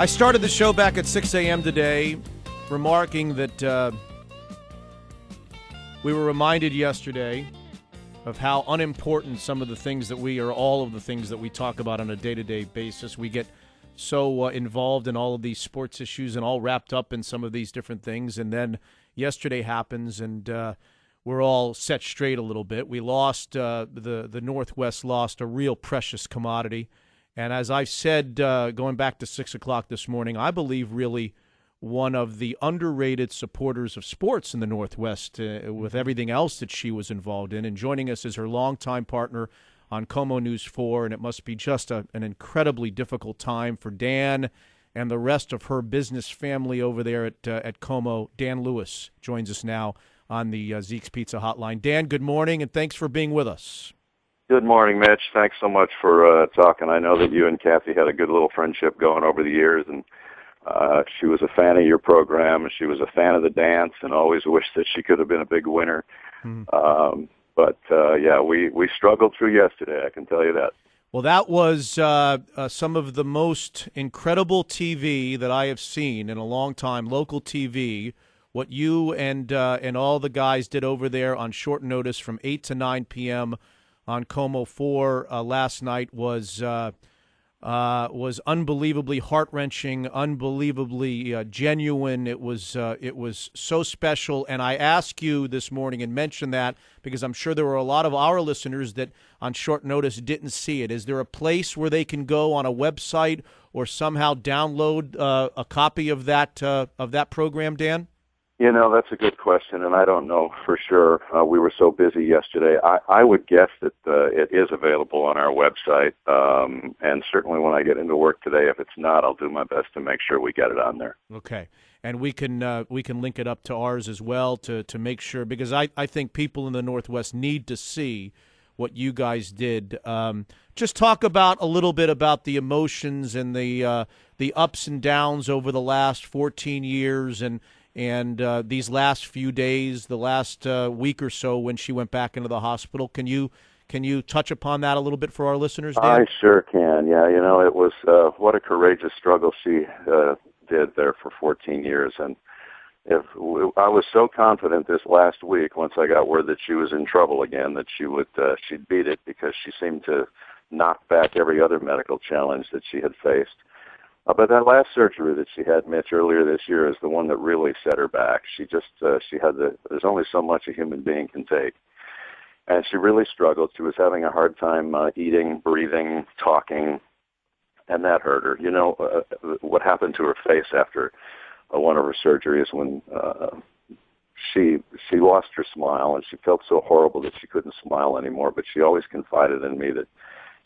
I started the show back at 6 a.m. today, remarking that we were reminded yesterday of how unimportant some of the things that all of the things that we talk about on a day-to-day basis. We get so involved in all of these sports issues and all wrapped up in some of these different things. And then yesterday happens, and we're all set straight a little bit. We lost, the Northwest lost a real precious commodity. And as I've said, going back to 6 o'clock this morning, I believe really one of the underrated supporters of sports in the Northwest with everything else that she was involved in. And joining us is her longtime partner on KOMO News 4, and it must be just an incredibly difficult time for Dan and the rest of her business family over there at KOMO. Dan Lewis joins us now on the Zeke's Pizza Hotline. Dan, good morning, and thanks for being with us. Good morning, Mitch. Thanks so much for talking. I know that you and Kathy had a good little friendship going over the years, and she was a fan of your program, and she was a fan of the dance, and always wished that she could have been a big winner. But we struggled through yesterday, I can tell you that. Well, that was some of the most incredible TV that I have seen in a long time, local TV. What you and all the guys did over there on short notice from 8 to 9 p.m., on KOMO 4 last night was unbelievably heart-wrenching, unbelievably genuine. It was so special, and I asked you this morning and mentioned that because I'm sure there were a lot of our listeners that on short notice didn't see it. Is there a place where they can go on a website or somehow download a copy of that program, Dan? You know, that's a good question, and I don't know for sure. We were so busy yesterday. I would guess that it is available on our website, and certainly when I get into work today, if it's not, I'll do my best to make sure we get it on there. Okay, and we can link it up to ours as well to make sure, because I think people in the Northwest need to see what you guys did. Just talk about a little bit about the emotions and the ups and downs over the last 14 years and these last few days, the last week or so when she went back into the hospital. Can you touch upon that a little bit for our listeners, Dan? I sure can, yeah. You know, it was what a courageous struggle she did there for 14 years. And I was so confident this last week, once I got word that she was in trouble again, that she'd beat it, because she seemed to knock back every other medical challenge that she had faced. But that last surgery that she had, Mitch, earlier this year is the one that really set her back. She had there's only so much a human being can take. And she really struggled. She was having a hard time eating, breathing, talking, and that hurt her. You know, what happened to her face after one of her surgeries when she lost her smile, and she felt so horrible that she couldn't smile anymore. But she always confided in me that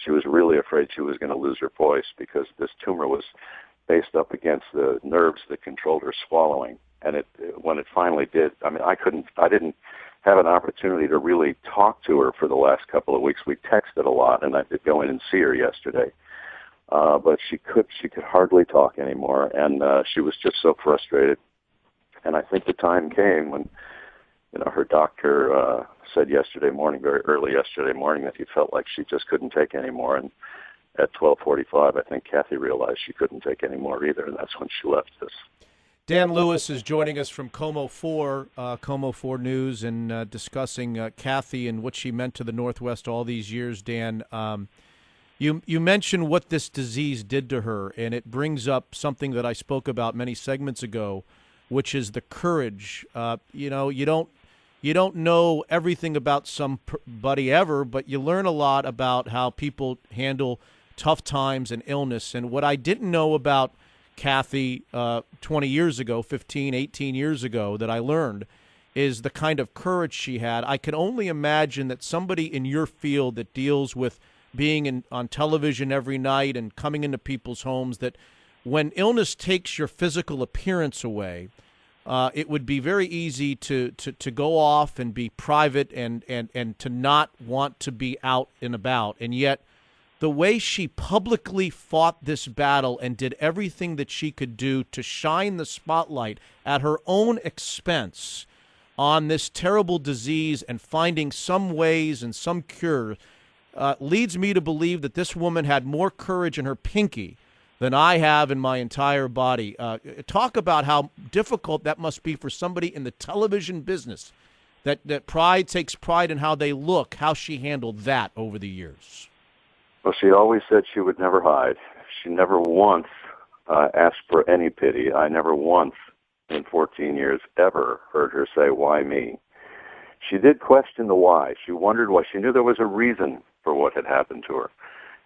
she was really afraid she was going to lose her voice, because this tumor was based up against the nerves that controlled her swallowing. And when it finally did, I mean, I didn't have an opportunity to really talk to her for the last couple of weeks. We texted a lot, and I did go in and see her yesterday. But she could hardly talk anymore, and she was just so frustrated. And I think the time came when, you know, her doctor said yesterday morning, very early yesterday morning, that he felt like she just couldn't take any more. And at 12:45, I think Kathy realized she couldn't take any more either, and that's when she left us. Dan Lewis is joining us from KOMO 4 News, and discussing Kathy and what she meant to the Northwest all these years. Dan, you mentioned what this disease did to her, and it brings up something that I spoke about many segments ago, which is the courage. You know, you don't know everything about somebody ever, but you learn a lot about how people handle tough times and illness. And what I didn't know about Kathy 20 years ago, 15, 18 years ago, that I learned is the kind of courage she had. I can only imagine that somebody in your field that deals with being on television every night and coming into people's homes, that when illness takes your physical appearance away, it would be very easy to go off and be private and to not want to be out and about. And yet the way she publicly fought this battle and did everything that she could do to shine the spotlight at her own expense on this terrible disease and finding some ways and some cure leads me to believe that this woman had more courage in her pinky than I have in my entire body. Talk about how difficult that must be for somebody in the television business that takes pride in how they look, how she handled that over the years. Well, she always said she would never hide. She never once asked for any pity. I never once in 14 years ever heard her say, "Why me?" She did question the why. She wondered why. She knew there was a reason for what had happened to her.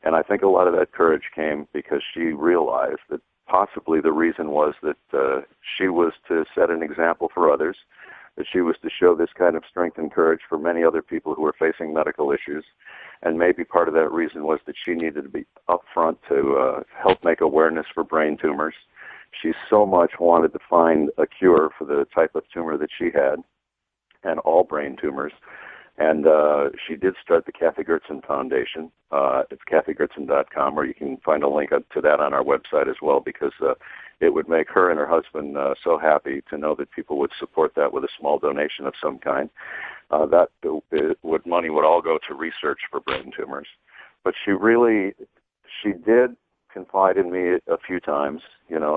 And I think a lot of that courage came because she realized that possibly the reason was that she was to set an example for others, that she was to show this kind of strength and courage for many other people who were facing medical issues. And maybe part of that reason was that she needed to be upfront to help make awareness for brain tumors. She so much wanted to find a cure for the type of tumor that she had, and all brain tumors. And she did start the Kathi Goertzen Foundation. It's KathiGoertzen.com, or you can find a link to that on our website as well, because it would make her and her husband so happy to know that people would support that with a small donation of some kind. Money would all go to research for brain tumors. But she did confide in me a few times,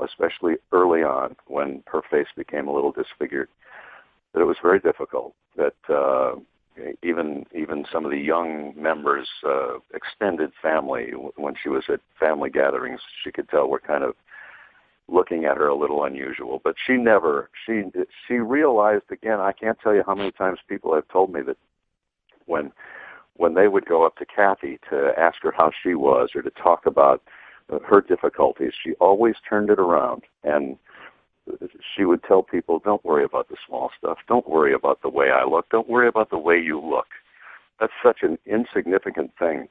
especially early on when her face became a little disfigured, that it was very difficult, that even some of the young members, extended family, when she was at family gatherings, she could tell were kind of looking at her a little unusual. But she realized, again, I can't tell you how many times people have told me that when they would go up to Kathi to ask her how she was or to talk about her difficulties, she always turned it around, and she would tell people, "Don't worry about the small stuff. Don't worry about the way I look. Don't worry about the way you look. That's such an insignificant thing.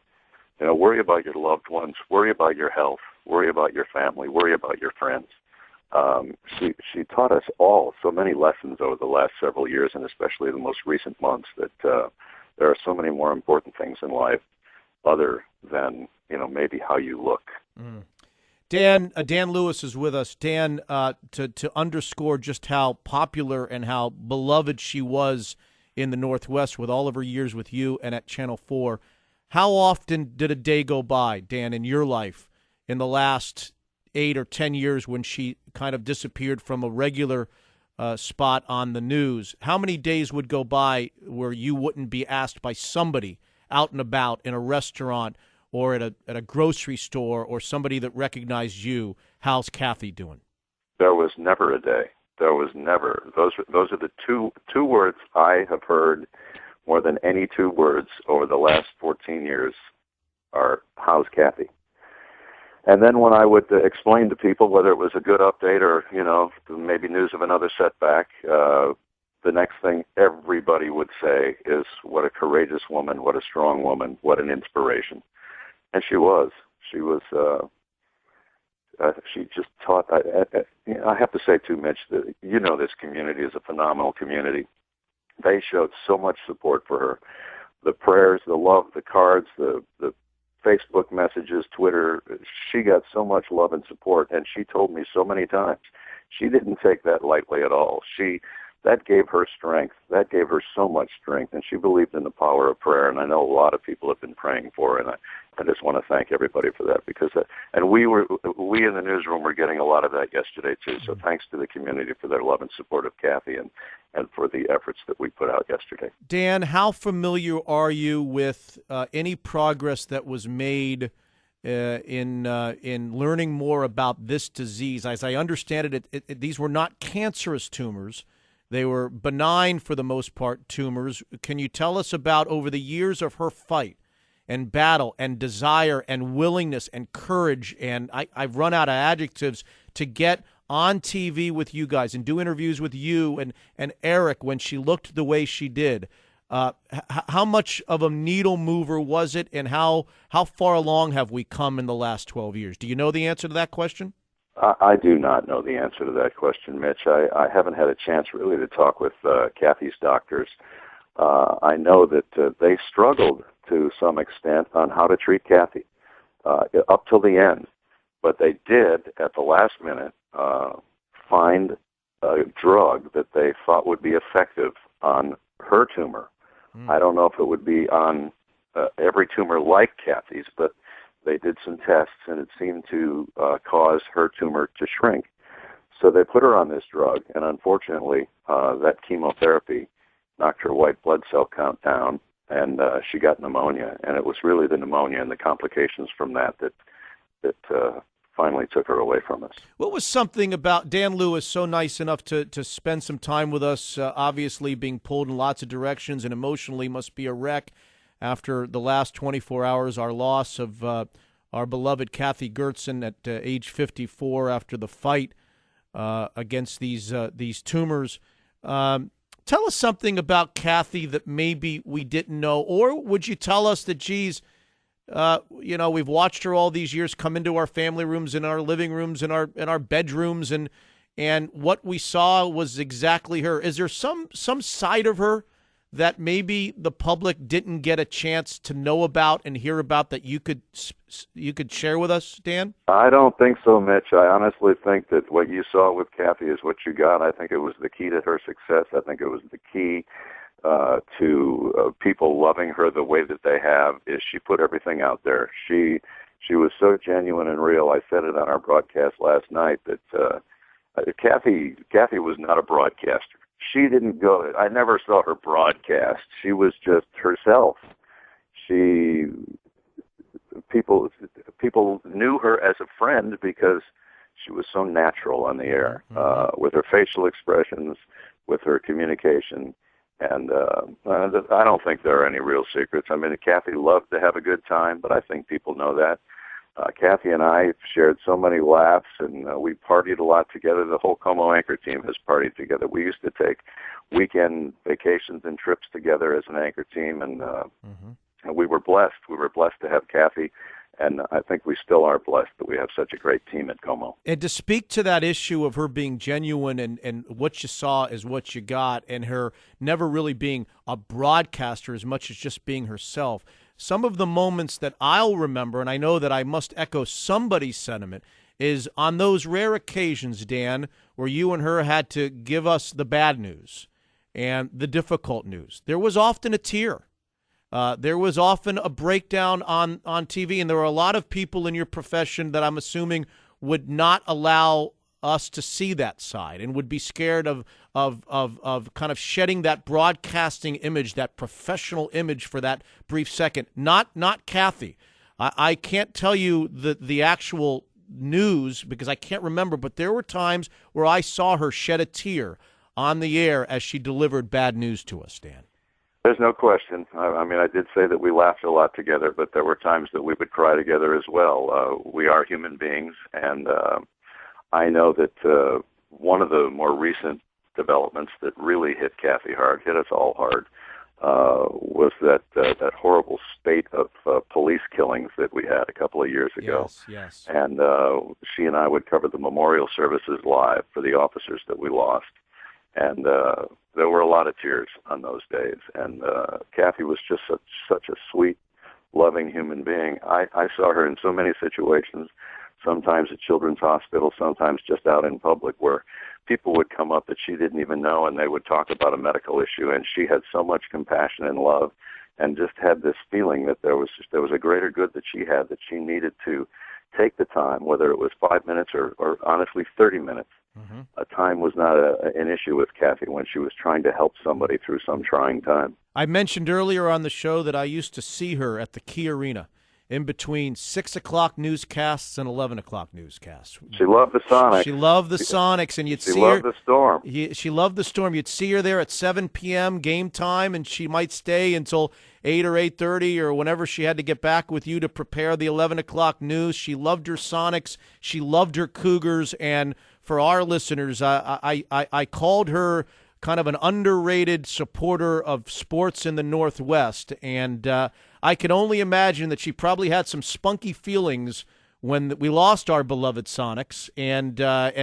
Worry about your loved ones. Worry about your health. Worry about your family. Worry about your friends." She taught us all so many lessons over the last several years, and especially the most recent months, that there are so many more important things in life other than maybe how you look. Mm. Dan Lewis is with us. Dan, to underscore just how popular and how beloved she was in the Northwest with all of her years with you and at Channel 4, how often did a day go by, Dan, in your life in the last 8 or 10 years when she kind of disappeared from a regular spot on the news? How many days would go by where you wouldn't be asked by somebody out and about in a restaurant or at a grocery store, or somebody that recognized you, "How's Kathi doing?" There was never a day. There was never. Those are the two words I have heard more than any two words over the last 14 years are, "How's Kathi?" And then when I would explain to people whether it was a good update or, maybe news of another setback, the next thing everybody would say is, "What a courageous woman, what a strong woman, what an inspiration." And she was. She just taught. I have to say, too, Mitch, that this community is a phenomenal community. They showed so much support for her. The prayers, the love, the cards, the Facebook messages, Twitter. She got so much love and support, and she told me so many times she didn't take that lightly at all. That gave her strength. That gave her so much strength, and she believed in the power of prayer. And I know a lot of people have been praying for her, and I just want to thank everybody for that, because and we in the newsroom were getting a lot of that yesterday too. So thanks to the community for their love and support of Kathi and for the efforts that we put out yesterday. Dan, how familiar are you with any progress that was made in learning more about this disease? As I understand it, these were not cancerous tumors. They were benign, for the most part, tumors. Can you tell us about, over the years of her fight and battle and desire and willingness and courage, and I've run out of adjectives, to get on TV with you guys and do interviews with you and Eric when she looked the way she did? How much of a needle mover was it, and how far along have we come in the last 12 years? Do you know the answer to that question? I do not know the answer to that question, Mitch. I haven't had a chance really to talk with Kathy's doctors. I know that they struggled to some extent on how to treat Kathi up till the end, but they did at the last minute find a drug that they thought would be effective on her tumor. I don't know if it would be on every tumor like Kathy's, but they did some tests, and it seemed to cause her tumor to shrink. So they put her on this drug, and unfortunately, that chemotherapy knocked her white blood cell count down, and she got pneumonia. And it was really the pneumonia and the complications from that finally took her away from us. What was something about Dan Lewis so nice enough to spend some time with us, obviously being pulled in lots of directions and emotionally must be a wreck after the last 24 hours, our loss of our beloved Kathi Goertzen at age 54 after the fight against these tumors. Tell us something about Kathi that maybe we didn't know, or would you tell us that, geez, we've watched her all these years come into our family rooms, in our living rooms, in our bedrooms, and what we saw was exactly her. Is there some side of her that maybe the public didn't get a chance to know about and hear about that you could share with us, Dan? I don't think so, Mitch. I honestly think that what you saw with Kathi is what you got. I think it was the key to her success. I think it was the key to people loving her the way that they have. Is she put everything out there. She was so genuine and real. I said it on our broadcast last night that Kathi was not a broadcaster. She didn't go. I never saw her broadcast. She was just herself. People knew her as a friend because she was so natural on the air, with her facial expressions, with her communication. And I don't think there are any real secrets. I mean, Kathi loved to have a good time, but I think people know that. Kathi and I shared so many laughs, and we partied a lot together. The whole KOMO anchor team has partied together. We used to take weekend vacations and trips together as an anchor team, and we were blessed. We were blessed to have Kathi, and I think we still are blessed that we have such a great team at KOMO. And to speak to that issue of her being genuine and what you saw is what you got, and her never really being a broadcaster as much as just being herself, some of the moments that I'll remember, and I know that I must echo somebody's sentiment, is on those rare occasions, Dan, where you and her had to give us the bad news and the difficult news. There was often a tear. There was often a breakdown on TV, and there were a lot of people in your profession that I'm assuming would not allow us to see that side and would be scared of kind of shedding that broadcasting image, that professional image for that brief second. Not Kathi. I can't tell you the actual news because I can't remember, but there were times where I saw her shed a tear on the air as she delivered bad news to us, Dan. There's no question. I mean, I did say that we laughed a lot together, but there were times that we would cry together as well. We are human beings, and I know that one of the more recent developments that really hit Kathi hard, hit us all hard, was that horrible spate of police killings that we had a couple of years ago. Yes. And she and I would cover the memorial services live for the officers that we lost. And there were a lot of tears on those days. And Kathi was just such a sweet, loving human being. I saw her in so many situations, sometimes at Children's Hospital, sometimes just out in public, where people would come up that she didn't even know, and they would talk about a medical issue. And she had so much compassion and love, and just had this feeling that there was a greater good that she had, that she needed to take the time, whether it was 5 minutes or honestly 30 minutes. A time was not an issue with Kathi when she was trying to help somebody through some trying time. I mentioned earlier on the show that I used to see her at the Key Arena in between 6 o'clock newscasts and 11 o'clock newscasts. She loved the Sonics. She loved the Sonics, and you'd see her. She loved the Storm. She loved the Storm. You'd see her there at 7 p.m. game time, and she might stay until 8 or 8:30 or whenever she had to get back with you to prepare the 11 o'clock news. She loved her Sonics. She loved her Cougars, and for our listeners, I called her kind of an underrated supporter of sports in the Northwest, and I can only imagine that she probably had some spunky feelings when we lost our beloved Sonics, and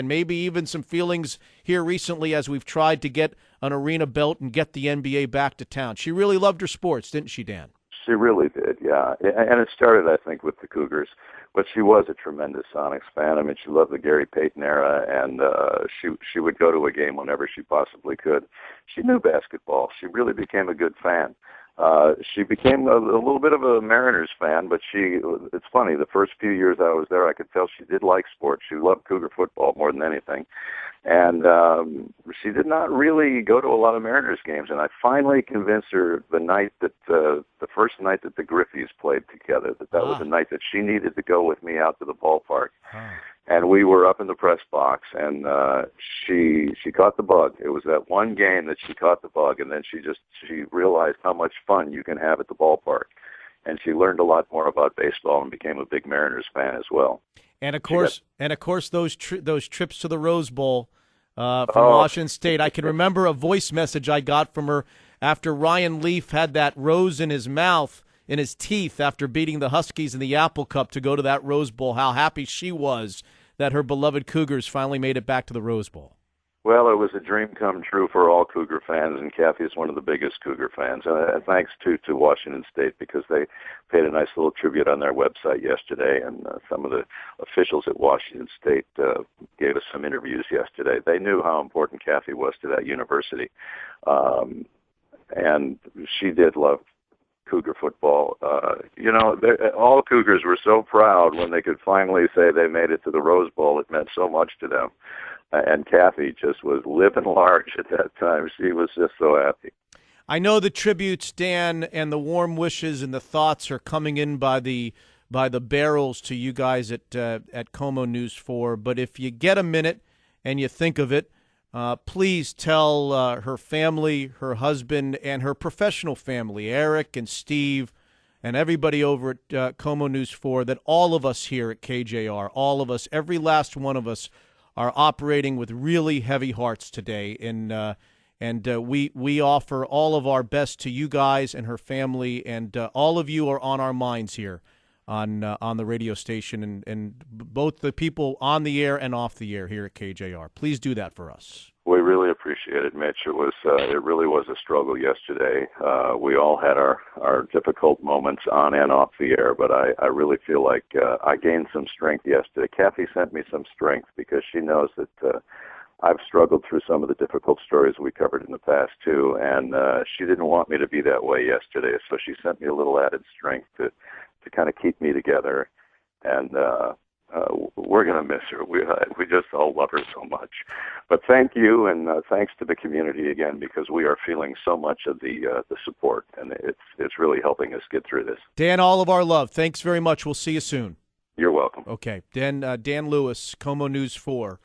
maybe even some feelings here recently as we've tried to get an arena built and get the NBA back to town. She really loved her sports, didn't she, Dan? She really did, yeah. And it started, I think, with the Cougars. But she was a tremendous Sonics fan. I mean, she loved the Gary Payton era, and she would go to a game whenever she possibly could. She knew basketball. She really became a good fan. she became a little bit of a Mariners fan, but it's funny, the first few years I was there, I could tell she did like sports. She loved Cougar football more than anything. And she did not really go to a lot of Mariners games, and I finally convinced her the first night that the Griffeys played together, that was the night that she needed to go with me out to the ballpark. And we were up in the press box, and she caught the bug. It was that one game that she caught the bug, and then she realized how much fun you can have at the ballpark. And she learned a lot more about baseball and became a big Mariners fan as well. And of course, those trips to the Rose Bowl from Washington State. I can remember a voice message I got from her after Ryan Leaf had that rose in his mouth, in his teeth, after beating the Huskies in the Apple Cup to go to that Rose Bowl. How happy she was that her beloved Cougars finally made it back to the Rose Bowl. Well, it was a dream come true for all Cougar fans, and Kathi is one of the biggest Cougar fans. And thanks to Washington State, because they paid a nice little tribute on their website yesterday, and some of the officials at Washington State gave us some interviews yesterday. They knew how important Kathi was to that university, and she did love Cougar football. All Cougars were so proud when they could finally say they made it to the Rose Bowl. It meant so much to them. And Kathi just was living large at that time. She was just so happy. I know the tributes, Dan, and the warm wishes and the thoughts are coming in by the barrels to you guys at KOMO News 4. But if you get a minute and you think of it, please tell her family, her husband, and her professional family, Eric and Steve, and everybody over at KOMO News 4, that all of us here at KJR, all of us, every last one of us, are operating with really heavy hearts today, and we offer all of our best to you guys and her family, and all of you are on our minds here on the radio station, and both the people on the air and off the air here at KJR. Please do that for us. We really appreciate it, Mitch. It really was a struggle yesterday. We all had our difficult moments on and off the air, but I really feel like I gained some strength yesterday. Kathi sent me some strength because she knows that I've struggled through some of the difficult stories we covered in the past too, and she didn't want me to be that way yesterday, so she sent me a little added strength to kind of keep me together, and we're going to miss her. We just all love her so much. But thank you, and thanks to the community again, because we are feeling so much of the support, and it's really helping us get through this. Dan, all of our love. Thanks very much. We'll see you soon. You're welcome. Okay. Dan Lewis, KOMO News 4.